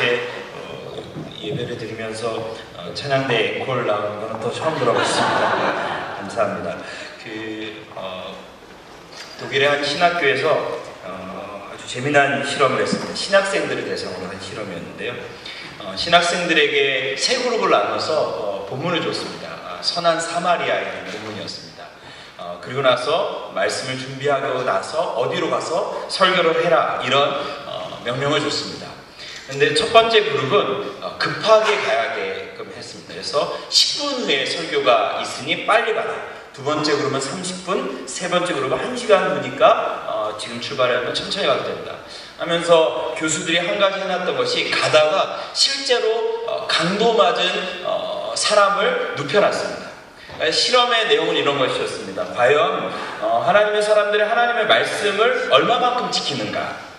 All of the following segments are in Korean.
이렇게 예배를 드리면서 찬양대 에콜 나오는 거는 또 처음 들어봤습니다. 감사합니다. 독일의 한 신학교에서 아주 재미난 실험을 했습니다. 신학생들을 대상으로 한 실험이었는데요. 신학생들에게 세 그룹을 나눠서 본문을 줬습니다. 선한 사마리아의 본문이었습니다. 그리고 나서 말씀을 준비하고 나서 어디로 가서 설교를 해라, 이런 명령을 줬습니다. 근데 첫 번째 그룹은 급하게 가야게끔 했습니다. 그래서 10분 후에 설교가 있으니 빨리 가라. 두 번째 그룹은 30분, 세 번째 그룹은 1시간 후니까 지금 출발하면 천천히 가도 된다 하면서 교수들이 한 가지 해놨던 것이, 가다가 실제로 강도 맞은 사람을 눕혀놨습니다. 실험의 내용은 이런 것이었습니다. 과연 하나님의 사람들이 하나님의 말씀을 얼마만큼 지키는가?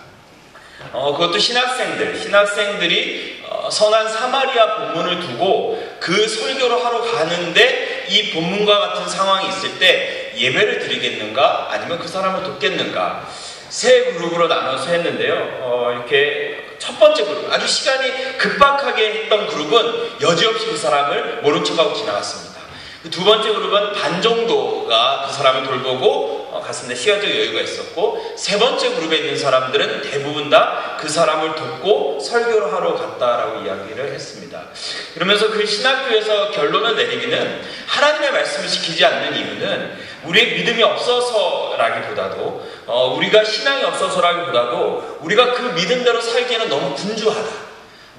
그것도 신학생들이 선한 사마리아 본문을 두고 그 설교를 하러 가는데 이 본문과 같은 상황이 있을 때 예배를 드리겠는가? 아니면 그 사람을 돕겠는가? 세 그룹으로 나눠서 했는데요. 이렇게 첫 번째 그룹, 아주 시간이 급박하게 했던 그룹은 여지없이 그 사람을 모른 척하고 지나갔습니다. 두 번째 그룹은 반 정도가 그 사람을 돌보고 갔는데 시간적 여유가 있었고, 세 번째 그룹에 있는 사람들은 대부분 다 그 사람을 돕고 설교를 하러 갔다라고 이야기를 했습니다. 그러면서 그 신학교에서 결론을 내리기는, 하나님의 말씀을 지키지 않는 이유는 우리의 믿음이 없어서라기보다도 우리가 신앙이 없어서라기보다도 우리가 그 믿음대로 살기에는 너무 분주하다,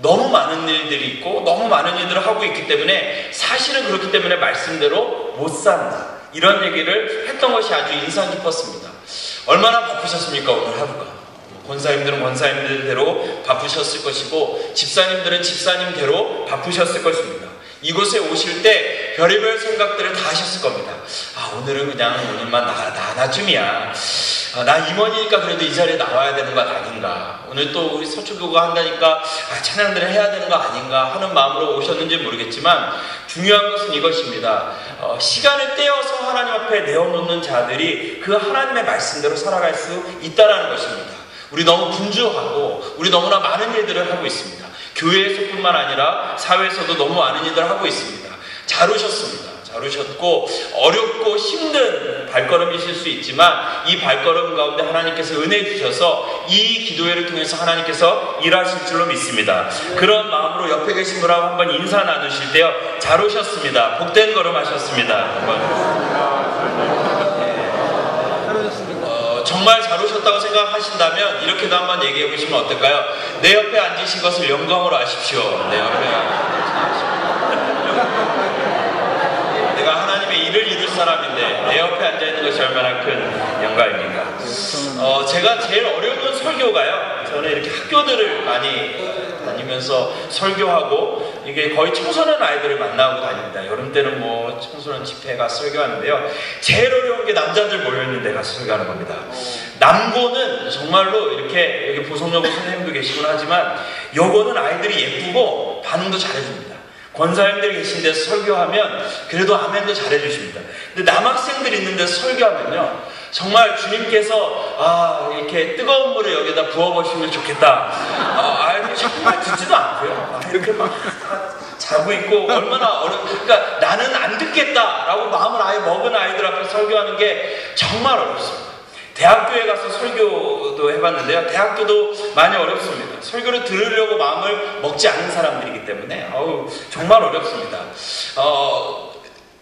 너무 많은 일들이 있고 너무 많은 일들을 하고 있기 때문에 사실은 그렇기 때문에 말씀대로 못 산다, 이런 얘기를 했던 것이 아주 인상 깊었습니다. 얼마나 바쁘셨습니까? 오늘 하루가. 권사님들은 권사님들대로 바쁘셨을 것이고, 집사님들은 집사님대로 바쁘셨을 것입니다. 이곳에 오실 때 별의별 생각들을 다 하셨을 겁니다. 오늘은 그냥 오늘만 나쯤이야. 나 임원이니까 그래도 이 자리에 나와야 되는 것 아닌가. 오늘 또 우리 서초교가 한다니까 찬양들을 해야 되는 거 아닌가 하는 마음으로 오셨는지 모르겠지만, 중요한 것은 이것입니다. 시간을 떼어서 하나님 앞에 내어놓는 자들이 그 하나님의 말씀대로 살아갈 수 있다는 것입니다. 우리 너무 분주하고 우리 너무나 많은 일들을 하고 있습니다. 교회에서뿐만 아니라 사회에서도 너무 많은 일들을 하고 있습니다. 잘 오셨습니다. 잘 오셨고, 어렵고 힘든 발걸음이실 수 있지만 이 발걸음 가운데 하나님께서 은혜 주셔서 이 기도회를 통해서 하나님께서 일하실 줄로 믿습니다. 그런 마음으로 옆에 계신 분하고 한번 인사 나누실 때요, 잘 오셨습니다, 복된 걸음 하셨습니다. 정말 잘 오셨다고 생각하신다면 이렇게도 한번 얘기해 보시면 어떨까요? 내 옆에 앉으신 것을 영광으로 아십시오. 내 옆에 내가 하나님의 일을 이룰 사람인데 내 옆에 앉아있는 것이 얼마나 큰 영광입니까? 제가 제일 어려운 설교가요, 저는 이렇게 학교들을 많이 다니면서 설교하고, 이게 거의 청소년 아이들을 만나고 다닙니다. 여름 때는 뭐 청소년 집회 가서 설교하는데요, 제일 어려운 게 남자들 모여있는 데 가서 설교하는 겁니다. 남고는 정말로 이렇게, 여기 보성여고 선생님도 계시곤 하지만 여고는 아이들이 예쁘고 반응도 잘해줍니다. 권사님들이 계신 데서 설교하면 그래도 아멘도 잘해주십니다. 근데 남학생들이 있는 데서 설교하면요, 정말 주님께서 이렇게 뜨거운 물을 여기다 부어보시면 좋겠다. 아이들이 정말 듣지도 않고요. 이렇게 막 자고 있고, 얼마나 그러니까 나는 안 듣겠다라고 마음을 아예 먹은 아이들 앞에 설교하는 게 정말 어렵습니다. 대학교에 가서 설교도 해봤는데요, 대학교도 많이 어렵습니다. 설교를 들으려고 마음을 먹지 않은 사람들이기 때문에 정말 어렵습니다.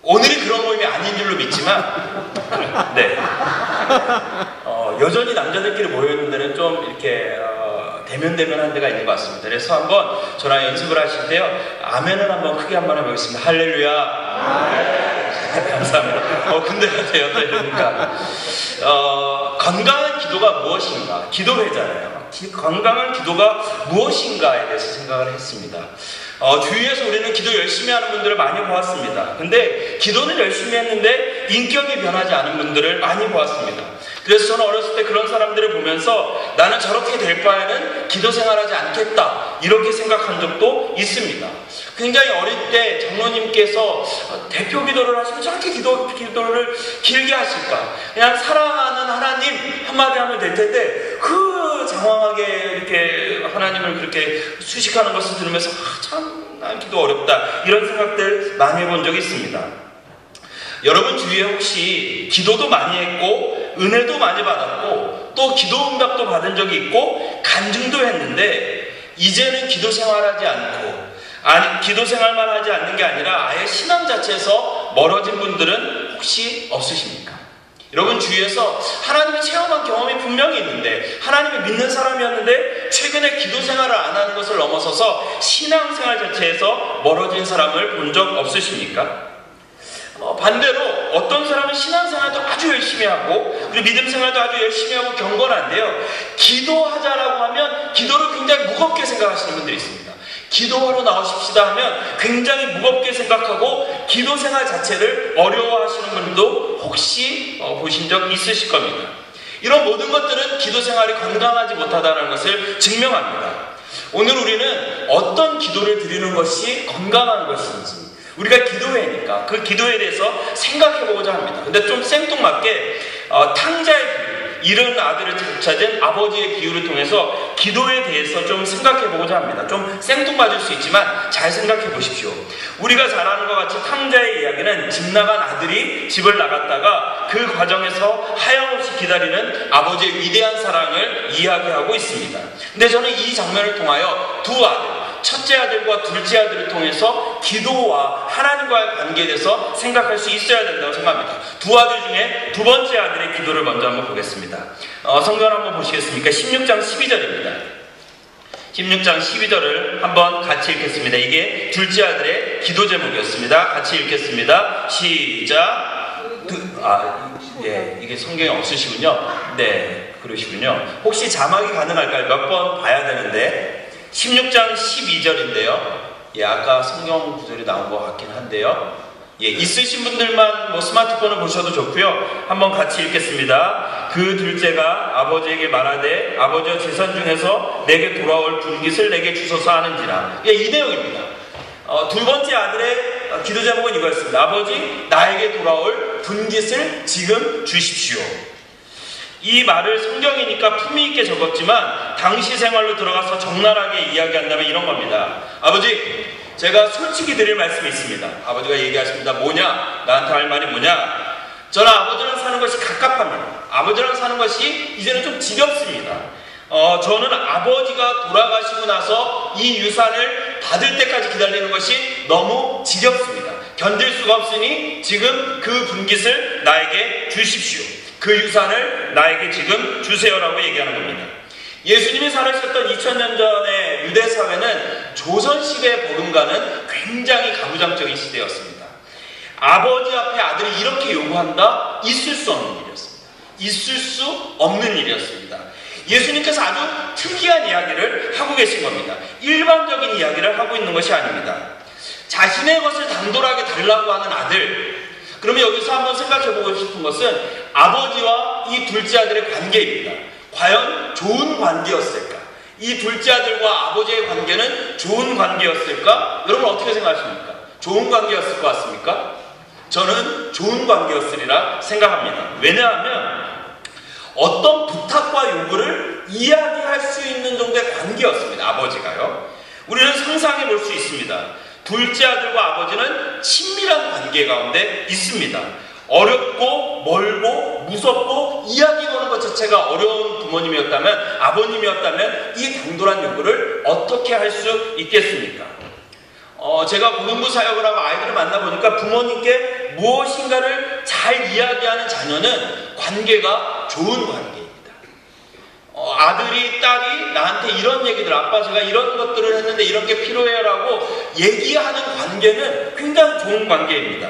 오늘이 그런 모임이 아닌 줄로 믿지만, 네, 여전히 남자들끼리 모여있는 데는 좀 이렇게 대면대면한 데가 있는 것 같습니다. 그래서 한번 저랑 연습을 하실 때요, 아멘을 한번 크게 한번 해보겠습니다. 할렐루야. 감사합니다. 근데가 되었다 이러니까. 건강한 기도가 무엇인가? 기도회잖아요. 건강한 기도가 무엇인가에 대해서 생각을 했습니다. 주위에서 우리는 기도 열심히 하는 분들을 많이 보았습니다. 근데 기도는 열심히 했는데 인격이 변하지 않은 분들을 많이 보았습니다. 그래서 저는 어렸을 때 그런 사람들을 보면서 나는 저렇게 될 바에는 기도 생활하지 않겠다, 이렇게 생각한 적도 있습니다. 굉장히 어릴 때 장로님께서 대표 기도를 하시면 저렇게 기도를 길게 하실까? 그냥 사랑하는 하나님 한마디 하면 될 텐데 그 장황하게 이렇게 하나님을 그렇게 수식하는 것을 들으면서 참 난 기도 어렵다 이런 생각들 많이 해본 적이 있습니다. 여러분 주위에 혹시 기도도 많이 했고 은혜도 많이 받았고 또 기도 응답도 받은 적이 있고 간증도 했는데 이제는 기도 생활하지 않고 기도 생활만 하지 않는 게 아니라 아예 신앙 자체에서 멀어진 분들은 혹시 없으십니까? 여러분 주위에서 하나님을 체험한 경험이 분명히 있는데 하나님을 믿는 사람이었는데 최근에 기도 생활을 안 하는 것을 넘어서서 신앙 생활 자체에서 멀어진 사람을 본 적 없으십니까? 반대로 어떤 사람은 신앙생활도 아주 열심히 하고 그리고 믿음 생활도 아주 열심히 하고 경건한데요, 기도하자라고 하면 기도를 굉장히 무겁게 생각하시는 분들이 있습니다. 기도하러 나오십시다 하면 굉장히 무겁게 생각하고 기도 생활 자체를 어려워하시는 분도 혹시 보신 적 있으실 겁니다. 이런 모든 것들은 기도 생활이 건강하지 못하다는 것을 증명합니다. 오늘 우리는 어떤 기도를 드리는 것이 건강한 것인지, 우리가 기도회니까 그 기도에 대해서 생각해보고자 합니다. 근데 좀 생뚱맞게 탕자의 비유, 잃은 아들을 찾은 아버지의 비유를 통해서 기도에 대해서 좀 생각해보고자 합니다. 좀 생뚱맞을 수 있지만 잘 생각해보십시오. 우리가 잘 아는 것 같이 탕자의 이야기는 집 나간 아들이 집을 나갔다가 그 과정에서 하염없이 기다리는 아버지의 위대한 사랑을 이야기하고 있습니다. 근데 저는 이 장면을 통하여 두 아들, 첫째 아들과 둘째 아들을 통해서 기도와 하나님과의 관계에 대해서 생각할 수 있어야 된다고 생각합니다. 두 아들 중에 두 번째 아들의 기도를 먼저 한번 보겠습니다. 성경을 한번 보시겠습니까? 16장 12절입니다. 16장 12절을 한번 같이 읽겠습니다. 이게 둘째 아들의 기도 제목이었습니다. 같이 읽겠습니다. 시작. 이게 성경에 없으시군요. 네, 그러시군요. 혹시 자막이 가능할까요? 몇 번 봐야 되는데 16장 12절인데요. 아까 성경 구절이 나온 것 같긴 한데요. 있으신 분들만 스마트폰을 보셔도 좋고요. 한번 같이 읽겠습니다. 그 둘째가 아버지에게 말하되 아버지여 재산 중에서 내게 돌아올 분깃을 내게 주소서 하는지라. 이 내용입니다. 두 번째 아들의 기도 제목은 이거였습니다. 아버지, 나에게 돌아올 분깃을 지금 주십시오. 이 말을 성경이니까 품위 있게 적었지만 당시 생활로 들어가서 적나라하게 이야기한다면 이런 겁니다. 아버지, 제가 솔직히 드릴 말씀이 있습니다. 아버지가 얘기하십니다. 뭐냐? 나한테 할 말이 뭐냐? 저는 아버지랑 사는 것이 갑갑합니다. 아버지랑 사는 것이 이제는 좀 지겹습니다. 저는 아버지가 돌아가시고 나서 이 유산을 받을 때까지 기다리는 것이 너무 지겹습니다. 견딜 수가 없으니 지금 그 분깃을 나에게 주십시오. 그 유산을 나에게 지금 주세요라고 얘기하는 겁니다. 예수님이 살아셨던 2000년 전의 유대 사회는 조선시대에 버금가는 굉장히 가부장적인 시대였습니다. 아버지 앞에 아들이 이렇게 요구한다? 있을 수 없는 일이었습니다. 있을 수 없는 일이었습니다. 예수님께서 아주 특이한 이야기를 하고 계신 겁니다. 일반적인 이야기를 하고 있는 것이 아닙니다. 자신의 것을 당돌하게 달라고 하는 아들, 그러면 여기서 한번 생각해보고 싶은 것은 아버지와 이 둘째 아들의 관계입니다. 과연 좋은 관계였을까? 이 둘째 아들과 아버지의 관계는 좋은 관계였을까? 여러분 어떻게 생각하십니까? 좋은 관계였을 것 같습니까? 저는 좋은 관계였으리라 생각합니다. 왜냐하면 어떤 부탁과 요구를 이야기할 수 있는 정도의 관계였습니다. 아버지가요. 우리는 상상해 볼 수 있습니다. 둘째 아들과 아버지는 친밀한 관계 가운데 있습니다. 어렵고 멀고 무섭고 이야기 거는 것 자체가 어려운 부모님이었다면, 아버님이었다면 이 당돌한 요구를 어떻게 할 수 있겠습니까? 제가 고등부 사역을 하고 아이들을 만나보니까 부모님께 무엇인가를 잘 이야기하는 자녀는 관계가 좋은 관계입니다. 아들이, 딸이 나한테 이런 얘기들, 아빠 제가 이런 것들을 했는데 이런 게 필요해라고 얘기하는 관계는 굉장히 좋은 관계입니다.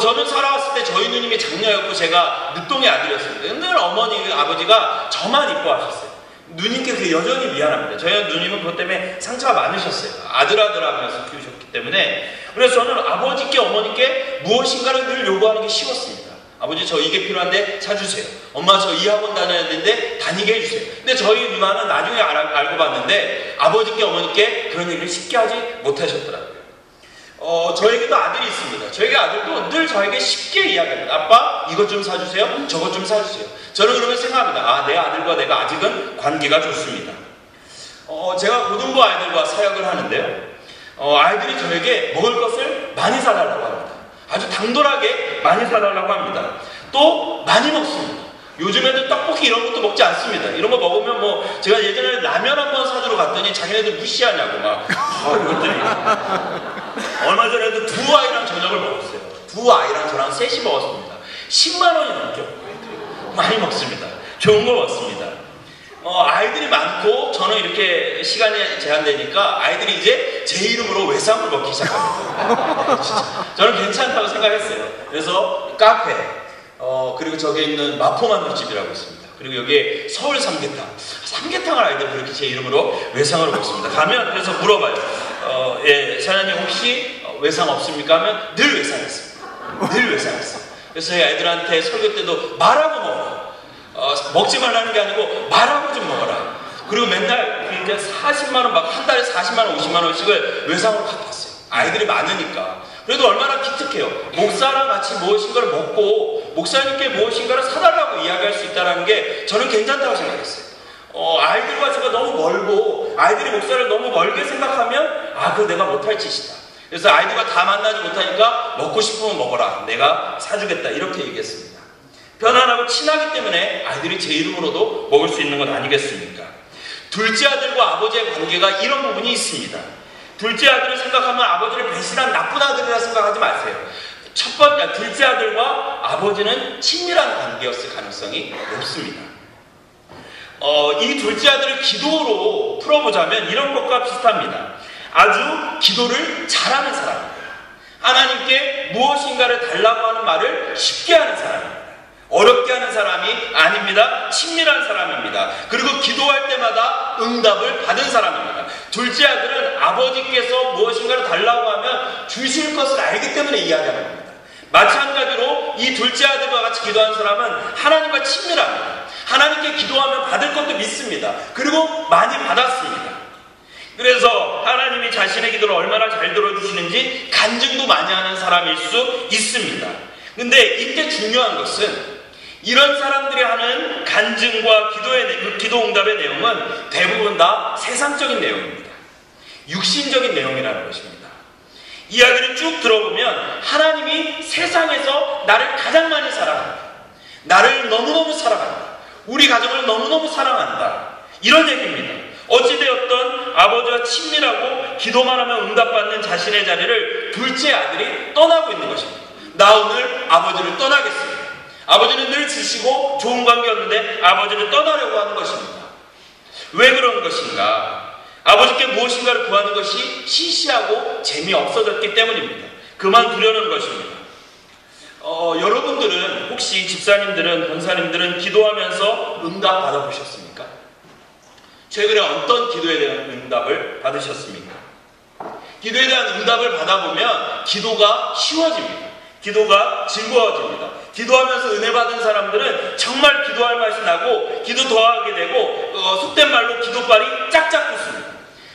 저는 살아왔을 때 저희 누님이 장녀였고 제가 늦동의 아들이었습니다. 늘 어머니, 아버지가 저만 이뻐하셨어요. 누님께 그게 여전히 미안합니다. 저희 누님은 그것 때문에 상처가 많으셨어요. 아들 하면서 키우셨기 때문에. 그래서 저는 아버지께 어머니께 무엇인가를 늘 요구하는 게 쉬웠습니다. 아버지 저 이게 필요한데 사주세요. 엄마 저 이 학원 다녀야 되는데 다니게 해주세요. 근데 저희 누나는 나중에 알고 봤는데 아버지께 어머니께 그런 얘기를 쉽게 하지 못하셨더라고요. 저에게도 아들이 있습니다. 저에게 아들도 늘 저에게 쉽게 이야기합니다. 아빠, 이것 좀 사주세요. 저것 좀 사주세요. 저는 그러면 생각합니다. 아, 내 아들과 내가 아직은 관계가 좋습니다. 제가 고등부 아이들과 사역을 하는데요. 아이들이 저에게 먹을 것을 많이 사달라고 합니다. 아주 당돌하게 많이 사달라고 합니다. 또 많이 먹습니다. 요즘에는 떡볶이 이런 것도 먹지 않습니다. 이런 거 먹으면 뭐 제가 예전에 라면 한번 사주러 갔더니 자기네들 무시하냐고 막 이것들이 얼마 전에도 두 아이랑 저녁을 먹었어요. 두 아이랑 저랑 셋이 먹었습니다. 10만 원이 넘게 먹어요. 많이 먹습니다. 좋은 거 먹습니다. 아이들이 많고 저는 이렇게 시간이 제한되니까 아이들이 이제 제 이름으로 외상을 먹기 시작합니다. 진짜. 저는 괜찮다고 생각했어요. 그래서 카페, 그리고 저기에 있는 마포만두집이라고 있습니다. 그리고 여기에 서울 삼계탕. 삼계탕을 아이들 그렇게 제 이름으로 외상으로 먹습니다. 가면 그래서 물어봐요. 예, 사장님 혹시 외상 없습니까? 하면 늘 외상했습니다. 늘 외상했어요. 그래서 저희 아이들한테 설교 때도 말하고 먹어. 먹지 말라는 게 아니고 말하고 좀 먹어라. 그리고 맨날 그러니까 40만원 막 한 달에 40만원 50만원씩을 외상으로 갚았어요. 아이들이 많으니까. 그래도 얼마나 기특해요. 목사랑 같이 무엇인가를 먹고 목사님께 무엇인가를 사달라고 이야기할 수 있다는 게 저는 괜찮다고 생각했어요. 아이들과 제가 너무 멀고 아이들이 목사를 너무 멀게 생각하면 그거 내가 못할 짓이다. 그래서 아이들과 다 만나지 못하니까 먹고 싶으면 먹어라. 내가 사주겠다. 이렇게 얘기했습니다. 편안하고 친하기 때문에 아이들이 제 이름으로도 먹을 수 있는 것 아니겠습니까? 둘째 아들과 아버지의 관계가 이런 부분이 있습니다. 둘째 아들을 생각하면 아버지를 배신한 나쁜 아들이라 생각하지 마세요. 첫 번째, 둘째 아들과 아버지는 친밀한 관계였을 가능성이 높습니다. 이 둘째 아들을 기도로 풀어보자면 이런 것과 비슷합니다. 아주 기도를 잘하는 사람입니다. 하나님께 무엇인가를 달라고 하는 말을 쉽게 하는 사람입니다. 어렵게 하는 사람이 아닙니다. 친밀한 사람입니다. 그리고 기도할 때마다 응답을 받은 사람입니다. 둘째 아들은 아버지께서 무엇인가를 달라고 하면 주실 것을 알기 때문에 이야기하는 겁니다. 마찬가지로 이 둘째 아들과 같이 기도하는 사람은 하나님과 친밀합니다. 하나님께 기도하면 받을 것도 믿습니다. 그리고 많이 받았습니다. 그래서 하나님이 자신의 기도를 얼마나 잘 들어주시는지 간증도 많이 하는 사람일 수 있습니다. 근데 이때 중요한 것은 이런 사람들이 하는 간증과 기도 응답의 내용은 대부분 다 세상적인 내용입니다. 육신적인 내용이라는 것입니다. 이야기를 쭉 들어보면 하나님이 세상에서 나를 가장 많이 사랑한다. 나를 너무너무 사랑한다. 우리 가정을 너무너무 사랑한다. 이런 얘기입니다. 어찌되었던 아버지와 친밀하고 기도만 하면 응답받는 자신의 자리를 둘째 아들이 떠나고 있는 것입니다. 나 오늘 아버지를 떠나겠습니다. 아버지는 늘 지시고 좋은 관계였는데 아버지를 떠나려고 하는 것입니다. 왜 그런 것인가? 아버지께 무엇인가를 구하는 것이 시시하고 재미없어졌기 때문입니다. 그만두려는 것입니다. 여러분들은 혹시 집사님들은 권사님들은 기도하면서 응답 받아보셨습니까? 최근에 어떤 기도에 대한 응답을 받으셨습니까? 기도에 대한 응답을 받아보면 기도가 쉬워집니다. 기도가 즐거워집니다. 기도하면서 은혜 받은 사람들은 정말 기도할 맛이 나고 기도 더하게 되고 속된 말로 기도발이 짝짝 붙습니다.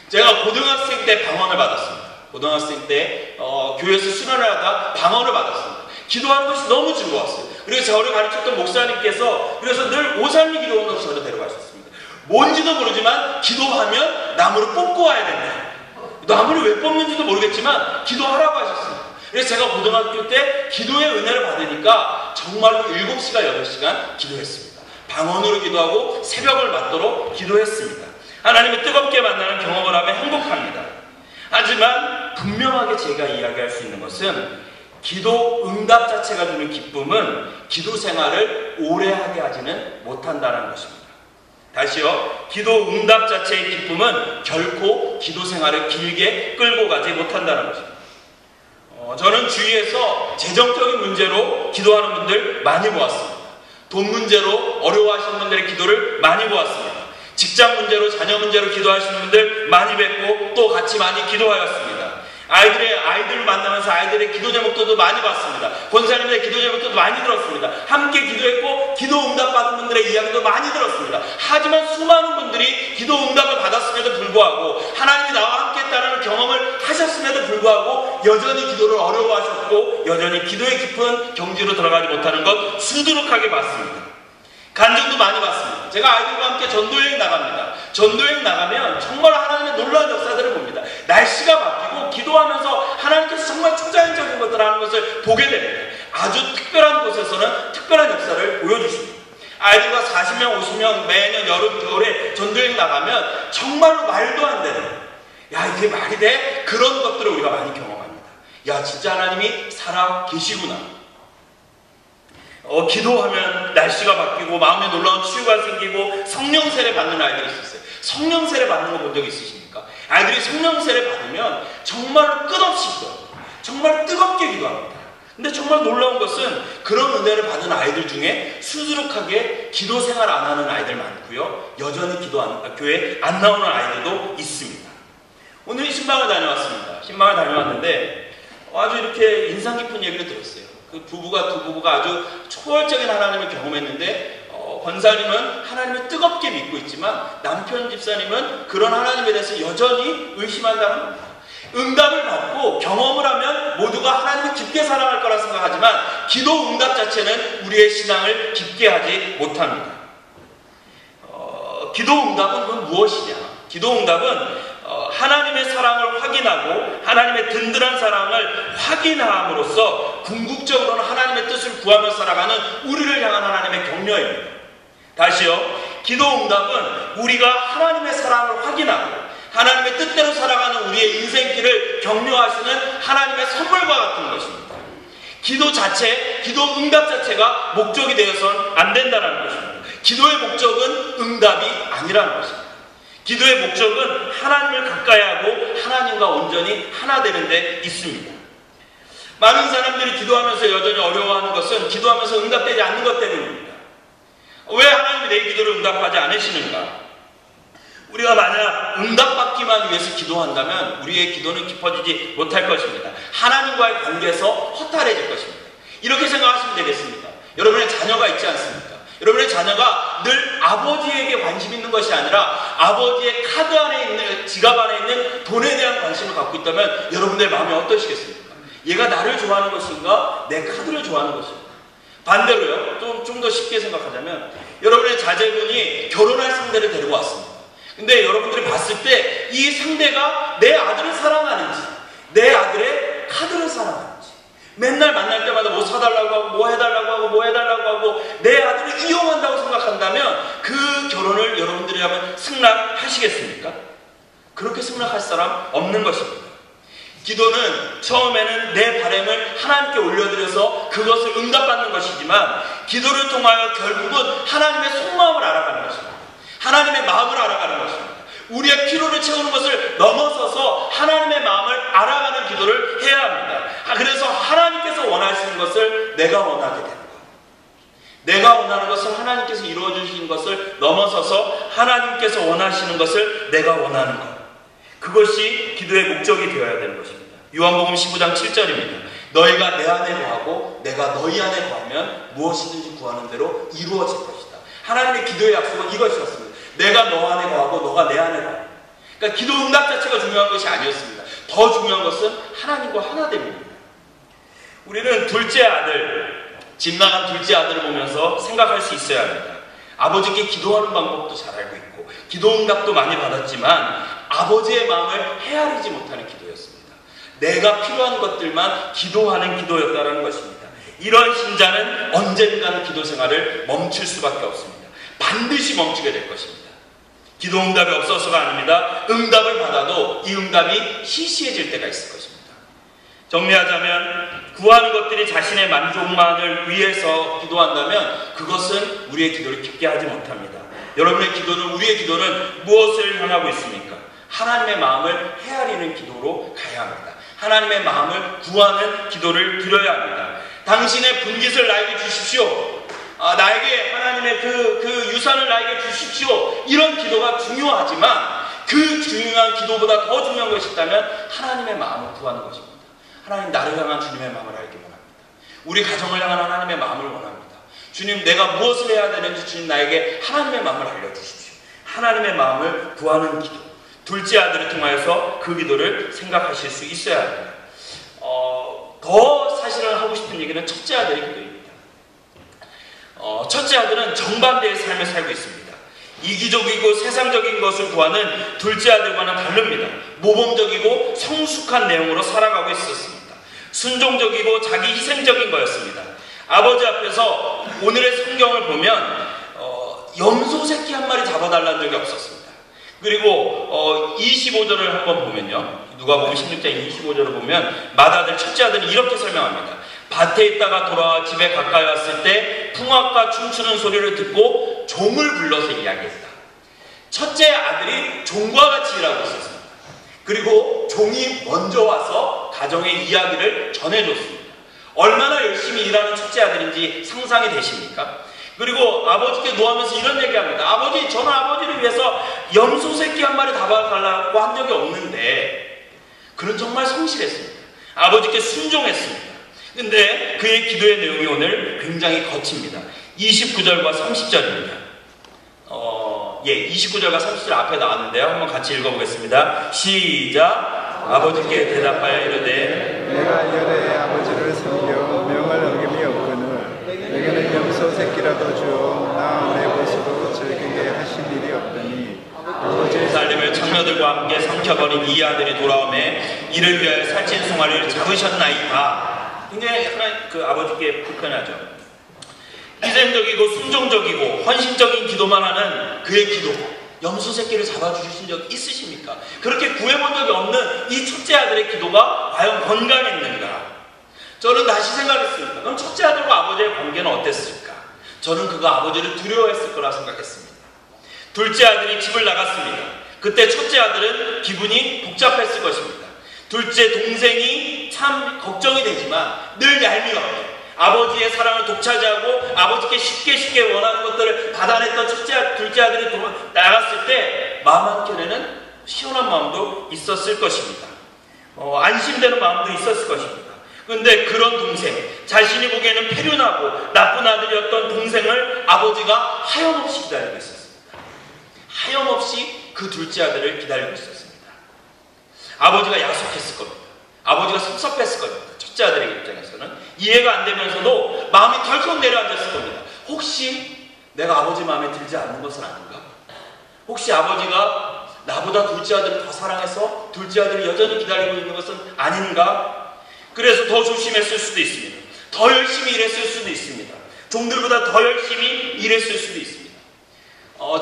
제가 고등학생 때 방언을 받았습니다. 고등학생 때 교회에서 수련을 하다 방언을 받았습니다. 기도하는 것이 너무 즐거웠어요. 그리고 저를 가르쳤던 목사님께서 그래서 늘 오삼리 기도원으로 저를 데려가셨습니다. 뭔지도 모르지만 기도하면 나무를 뽑고 와야 된다. 나무를 왜 뽑는지도 모르겠지만 기도하라고 하셨습니다. 그래서 제가 고등학교 때 기도의 은혜를 받으니까 정말로 7시간, 8시간 기도했습니다. 방언으로 기도하고 새벽을 맞도록 기도했습니다. 하나님을 뜨겁게 만나는 경험을 하면 행복합니다. 하지만 분명하게 제가 이야기할 수 있는 것은 기도 응답 자체가 주는 기쁨은 기도 생활을 오래 하게 하지는 못한다는 것입니다. 다시요. 기도 응답 자체의 기쁨은 결코 기도 생활을 길게 끌고 가지 못한다는 것입니다. 저는 주위에서 재정적인 문제로 기도하는 분들 많이 보았습니다. 돈 문제로 어려워하시는 분들의 기도를 많이 보았습니다. 직장 문제로 자녀 문제로 기도하시는 분들 많이 뵙고 또 같이 많이 기도하였습니다. 아이들을 만나면서 아이들의 기도 제목들도 많이 봤습니다. 권사님의 기도 제목들도 많이 들었습니다. 함께 기도했고 기도 응답 받은 분들의 이야기도 많이 들었습니다. 하지만 수많은 분들이 기도 응답을 받았음에도 불구하고 하나님이 나와 함께 했다는 경험을 하셨음에도 불구하고 여전히 기도를 어려워하셨고 여전히 기도의 깊은 경지로 들어가지 못하는 것 수두룩하게 봤습니다. 간증도 많이 봤습니다. 제가 아이들과 함께 전도여행 나갑니다. 전도여행 나가면 정말 하나님의 놀라운 역사들을 봅니다. 날씨가 바뀌고 기도하면서 하나님께서 정말 초자연적인 것들을 하는 것을 보게 됩니다. 아주 특별한 곳에서는 특별한 역사를 보여주십니다. 아이들과 40명, 50명 매년 여름, 겨울에 전도여행 나가면 정말로 말도 안 되는, 야 이게 말이 돼? 그런 것들을 우리가 많이 경험합니다. 야 진짜 하나님이 살아 계시구나. 기도하면 날씨가 바뀌고 마음에 놀라운 치유가 생기고 성령 세례 받는 아이들이 있었어요. 성령 세례 받는 거 본 적 있으십니까? 아이들이 성령 세례 받으면 정말로 끝없이 기도합니다. 정말 뜨겁게 기도합니다. 근데 정말 놀라운 것은 그런 은혜를 받은 아이들 중에 수두룩하게 기도 생활 안 하는 아이들 많고요. 여전히 교회 안 나오는 아이들도 있습니다. 오늘 신방을 다녀왔습니다. 신방을 다녀왔는데 아주 이렇게 인상 깊은 얘기를 들었어요. 그 두 부부가 아주 초월적인 하나님을 경험했는데 권사님은 하나님을 뜨겁게 믿고 있지만 남편 집사님은 그런 하나님에 대해서 여전히 의심한다는 겁니다. 응답을 받고 경험을 하면 모두가 하나님을 깊게 사랑할 거라 생각하지만 기도 응답 자체는 우리의 신앙을 깊게 하지 못합니다. 기도 응답은 그건 무엇이냐? 기도 응답은 하나님의 사랑을 확인하고 하나님의 든든한 사랑을 확인함으로써 궁극적으로는 하나님의 뜻을 구하며 살아가는 우리를 향한 하나님의 격려입니다. 다시요. 기도 응답은 우리가 하나님의 사랑을 확인하고 하나님의 뜻대로 살아가는 우리의 인생길을 격려하시는 하나님의 선물과 같은 것입니다. 기도 자체, 기도 응답 자체가 목적이 되어서는 안 된다는 것입니다. 기도의 목적은 응답이 아니라는 것입니다. 기도의 목적은 하나님을 가까이 하고 하나님과 온전히 하나 되는 데 있습니다. 많은 사람들이 기도하면서 여전히 어려워하는 것은 기도하면서 응답되지 않는 것 때문입니다. 왜 하나님이 내 기도를 응답하지 않으시는가? 우리가 만약 응답받기만 위해서 기도한다면 우리의 기도는 깊어지지 못할 것입니다. 하나님과의 관계에서 허탈해질 것입니다. 이렇게 생각하시면 되겠습니다. 여러분의 자녀가 있지 않습니까? 여러분의 자녀가 늘 아버지에게 관심 있는 것이 아니라 아버지의 카드 안에 있는, 지갑 안에 있는 돈에 대한 관심을 갖고 있다면 여러분의 마음이 어떠시겠습니까? 얘가 나를 좋아하는 것인가? 내 카드를 좋아하는 것인가? 반대로요. 좀 더 쉽게 생각하자면 여러분의 자제분이 결혼할 상대를 데리고 왔습니다. 근데 여러분들이 봤을 때 이 상대가 내 아들을 사랑하는지 내 아들의 카드를 사랑하는지 맨날 만날 때마다 뭐 사달라고 하고 뭐 해달라고 하고 뭐 해달라고 하고 내 아들을 이용한다고 생각한다면 그 결혼을 여러분들이 하면 승낙하시겠습니까? 그렇게 승낙할 사람 없는 것입니다. 기도는 처음에는 내 바람을 하나님께 올려드려서 그것을 응답받는 것이지만 기도를 통하여 결국은 하나님의 속마음을 알아가는 것입니다. 하나님의 마음을 알아가는 것입니다. 우리의 필요를 채우는 것을 넘어서서 하나님의 마음을 알아가는 기도를 해야 합니다. 그래서 하나님께서 원하시는 것을 내가 원하게 되는 것. 내가 원하는 것을 하나님께서 이루어주신 것을 넘어서서 하나님께서 원하시는 것을 내가 원하는 것. 그것이 기도의 목적이 되어야 되는 것입니다. 요한복음 15장 7절입니다. 너희가 내 안에 거하고 내가 너희 안에 거하면 무엇이든지 구하는 대로 이루어질 것이다. 하나님의 기도의 약속은 이것이었습니다. 내가 너 안에 거하고 너가 내 안에 거하고. 그러니까 기도 응답 자체가 중요한 것이 아니었습니다. 더 중요한 것은 하나님과 하나됨입니다. 우리는 둘째 아들, 집 나간 둘째 아들을 보면서 생각할 수 있어야 합니다. 아버지께 기도하는 방법도 잘 알고 있고 기도 응답도 많이 받았지만 아버지의 마음을 헤아리지 못하는 기도였습니다. 내가 필요한 것들만 기도하는 기도였다는 것입니다. 이런 신자는 언젠가는 기도 생활을 멈출 수밖에 없습니다. 반드시 멈추게 될 것입니다. 기도 응답이 없어서가 아닙니다. 응답을 받아도 이 응답이 시시해질 때가 있을 것입니다. 정리하자면 구하는 것들이 자신의 만족만을 위해서 기도한다면 그것은 우리의 기도를 깊게 하지 못합니다. 여러분의 기도는, 우리의 기도는 무엇을 향하고 있습니까? 하나님의 마음을 헤아리는 기도로 가야 합니다. 하나님의 마음을 구하는 기도를 드려야 합니다. 당신의 분깃을 나에게 주십시오. 나에게 하나님의 그 유산을 나에게 주십시오. 이런 기도가 중요하지만 그 중요한 기도보다 더 중요한 것이 있다면 하나님의 마음을 구하는 것입니다. 하나님, 나를 향한 주님의 마음을 알기 원합니다. 우리 가정을 향한 하나님의 마음을 원합니다. 주님, 내가 무엇을 해야 되는지 주님 나에게 하나님의 마음을 알려주십시오. 하나님의 마음을 구하는 기도. 둘째 아들을 통하여서 그 기도를 생각하실 수 있어야 합니다. 더 사실은 하고 싶은 얘기는 첫째 아들의 기도입니다. 첫째 아들은 정반대의 삶을 살고 있습니다. 이기적이고 세상적인 것을 구하는 둘째 아들과는 다릅니다. 모범적이고 성숙한 내용으로 살아가고 있었습니다. 순종적이고 자기 희생적인 거였습니다. 아버지 앞에서 오늘의 성경을 보면 염소 새끼 한 마리 잡아달라는 적이 없었습니다. 그리고 25절을 한번 보면요, 누가복음 16장 25절을 보면 맏아들 첫째 아들은 이렇게 설명합니다. 밭에 있다가 돌아와 집에 가까이 왔을 때 풍악과 춤추는 소리를 듣고 종을 불러서 이야기했다. 첫째 아들이 종과 같이 일하고 있었습니다. 그리고 종이 먼저 와서 가정의 이야기를 전해줬습니다. 얼마나 열심히 일하는 첫째 아들인지 상상이 되십니까? 그리고 아버지께 노하면서 이런 얘기합니다. 아버지, 저는 아버지를 위해서 염소 새끼 한 마리 잡아달라고 한 적이 없는데, 그는 정말 성실했습니다. 아버지께 순종했습니다. 근데 그의 기도의 내용이 오늘 굉장히 거칩니다. 29절과 30절입니다. 29절과 30절 앞에 나왔는데요. 한번 같이 읽어보겠습니다. 시작! 아버지께 대답하여 이르되 내가 열의 아버지를 섬겨 명을 어김이 없거늘 내게는 염소 새끼라도 주어 나 내 것으로 즐기게 하실 일이 없더니 예루살렘을 청녀들과 함께 삼켜버린 이 아들이 돌아오매 이를 위하여 살찐 송아리를 잡으셨나이다. 굉장히 그 아버지께 불편하죠. 희생적이고 순종적이고 헌신적인 기도만 하는 그의 기도, 염소 새끼를 잡아주신 적 있으십니까? 그렇게 구해본 적이 없는 이 첫째 아들의 기도가 과연 건강했는가? 저는 다시 생각했습니다. 그럼 첫째 아들과 아버지의 관계는 어땠을까? 저는 그가 아버지를 두려워했을 거라 생각했습니다. 둘째 아들이 집을 나갔습니다. 그때 첫째 아들은 기분이 복잡했을 것입니다. 둘째 동생이 참 걱정이 되지만 늘 얄미웠고 아버지의 사랑을 독차지하고 아버지께 쉽게 원하는 것들을 받아냈던 둘째 아들이 나갔을 때 마음 한켠에는 시원한 마음도 있었을 것입니다. 안심되는 마음도 있었을 것입니다. 그런데 그런 동생, 자신이 보기에는 패륜하고 나쁜 아들이었던 동생을 아버지가 하염없이 기다리고 있었습니다. 하염없이 그 둘째 아들을 기다리고 있었습니다. 아버지가 야속했을 겁니다. 아버지가 섭섭했을 겁니다. 첫째 아들의 입장에서는 이해가 안 되면서도 마음이 덜컥 내려앉았을 겁니다. 혹시 내가 아버지 마음에 들지 않는 것은 아닌가? 혹시 아버지가 나보다 둘째 아들을 더 사랑해서 둘째 아들을 여전히 기다리고 있는 것은 아닌가? 그래서 더 조심했을 수도 있습니다. 더 열심히 일했을 수도 있습니다. 종들보다 더 열심히 일했을 수도 있습니다.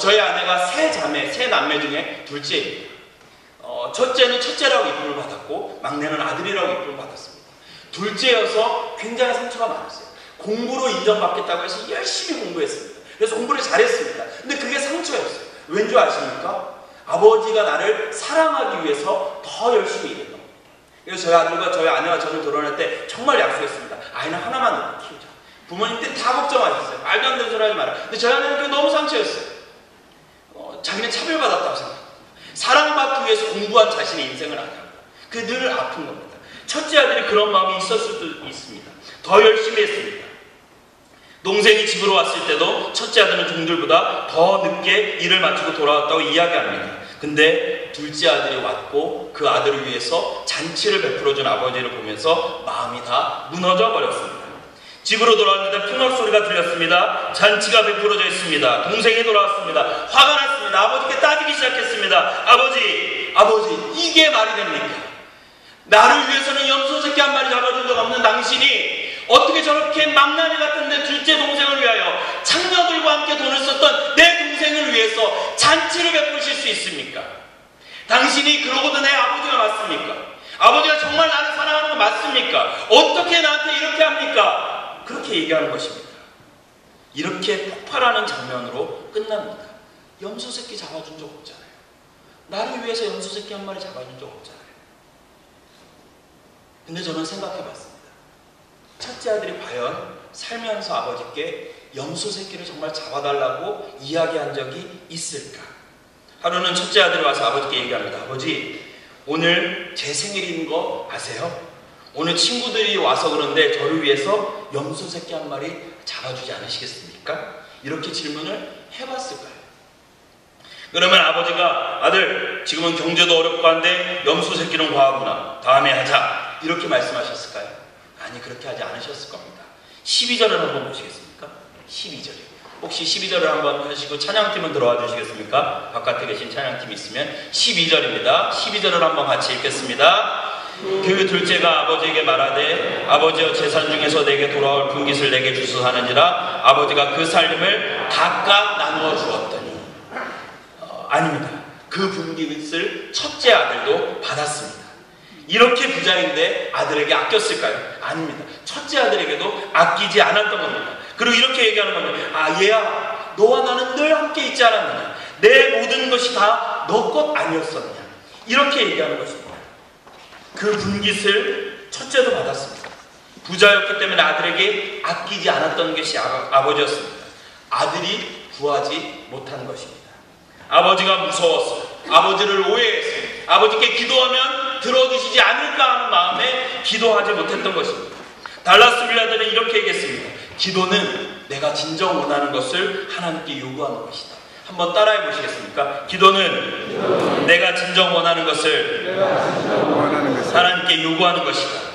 저희 아내가 세 남매 중에 둘째입니다. 첫째는 첫째라고 이쁨을 받았고 막내는 아들이라고 이쁨을 받았습니다. 둘째여서 굉장히 상처가 많았어요. 공부로 인정받겠다고 해서 열심히 공부했습니다. 그래서 공부를 잘했습니다. 근데 그게 상처였어요. 왠지 아십니까? 아버지가 나를 사랑하기 위해서 더 열심히 일했던 겁니다. 그래서 저희 아들과 저희 아내와 저는 결혼할 때 정말 약속했습니다. 아이는 하나만 놓고 키우자. 부모님 때 다 걱정하셨어요. 말도 안 되는 소리 하지 마라. 근데 저희 아내는 그게 너무 상처였어요. 자기는 차별받았다고 생각합니다. 사랑받기 위해서 공부한 자신의 인생을 안 하고 그게 늘 아픈 겁니다. 첫째 아들이 그런 마음이 있었을 수도 있습니다. 더 열심히 했습니다. 동생이 집으로 왔을 때도 첫째 아들은 종들보다 더 늦게 일을 마치고 돌아왔다고 이야기합니다. 근데 둘째 아들이 왔고 그 아들을 위해서 잔치를 베풀어준 아버지를 보면서 마음이 다 무너져 버렸습니다. 집으로 돌아왔는데 풍악 소리가 들렸습니다. 잔치가 베풀어져 있습니다. 동생이 돌아왔습니다. 화가 났습니다. 아버지께 따지기 시작했습니다. 아버지, 이게 말이 됩니까? 나를 위해서는 염소 새끼 한 마리 잡아준 적 없는 당신이 어떻게 저렇게 망나니 같은 내 둘째 동생을 위하여 창녀들과 함께 돈을 썼던 내 동생을 위해서 잔치를 베푸실 수 있습니까? 당신이 그러고도 내 아버지가 맞습니까? 아버지가 정말 나를 사랑하는 거 맞습니까? 어떻게 나한테 이렇게 합니까? 그렇게 얘기하는 것입니다. 이렇게 폭발하는 장면으로 끝납니다. 염소 새끼 잡아준 적 없잖아요. 나를 위해서 염소 새끼 한 마리 잡아준 적 없잖아요. 근데 저는 생각해봤습니다. 첫째 아들이 과연 살면서 아버지께 염소 새끼를 정말 잡아달라고 이야기한 적이 있을까? 하루는 첫째 아들이 와서 아버지께 얘기합니다. 아버지, 오늘 제 생일인 거 아세요? 오늘 친구들이 와서 그런데 저를 위해서 염소 새끼 한 마리 잡아주지 않으시겠습니까? 이렇게 질문을 해봤을까요? 그러면 아버지가 아들 지금은 경제도 어렵고 한데 염소 새끼는 과하구나. 다음에 하자. 이렇게 말씀하셨을까요? 아니 그렇게 하지 않으셨을 겁니다. 12절을 한번 보시겠습니까? 12절이요. 혹시 12절을 한번 하시고 찬양팀은 들어와 주시겠습니까? 바깥에 계신 찬양팀이 있으면 12절입니다. 12절을 한번 같이 읽겠습니다. 그 둘째가 아버지에게 말하되 아버지여 재산 중에서 내게 돌아올 분깃을 내게 주소서 하는지라 아버지가 그 살림을 각각 나누어 주었더니 아닙니다. 그 분깃을 첫째 아들도 받았습니다. 이렇게 부자인데 아들에게 아꼈을까요? 아닙니다. 첫째 아들에게도 아끼지 않았던 겁니다. 그리고 이렇게 얘기하는 겁니다. 아 얘야 너와 나는 늘 함께 있지 않았느냐. 내 모든 것이 다 너 것 아니었었냐. 이렇게 얘기하는 것입니다. 그 분깃을 첫째도 받았습니다. 부자였기 때문에 아들에게 아끼지 않았던 것이 아버지였습니다. 아들이 구하지 못한 것입니다. 아버지가 무서웠어요. 아버지를 오해했어요. 아버지께 기도하면 들어주시지 않을까 하는 마음에 기도하지 못했던 것입니다. 달라스 빌라들은 이렇게 얘기했습니다. 기도는 내가 진정 원하는 것을 하나님께 요구하는 것이다. 한번 따라해 보시겠습니까? 기도는 내가 진정 원하는 것을 하나님께 요구하는 것이다.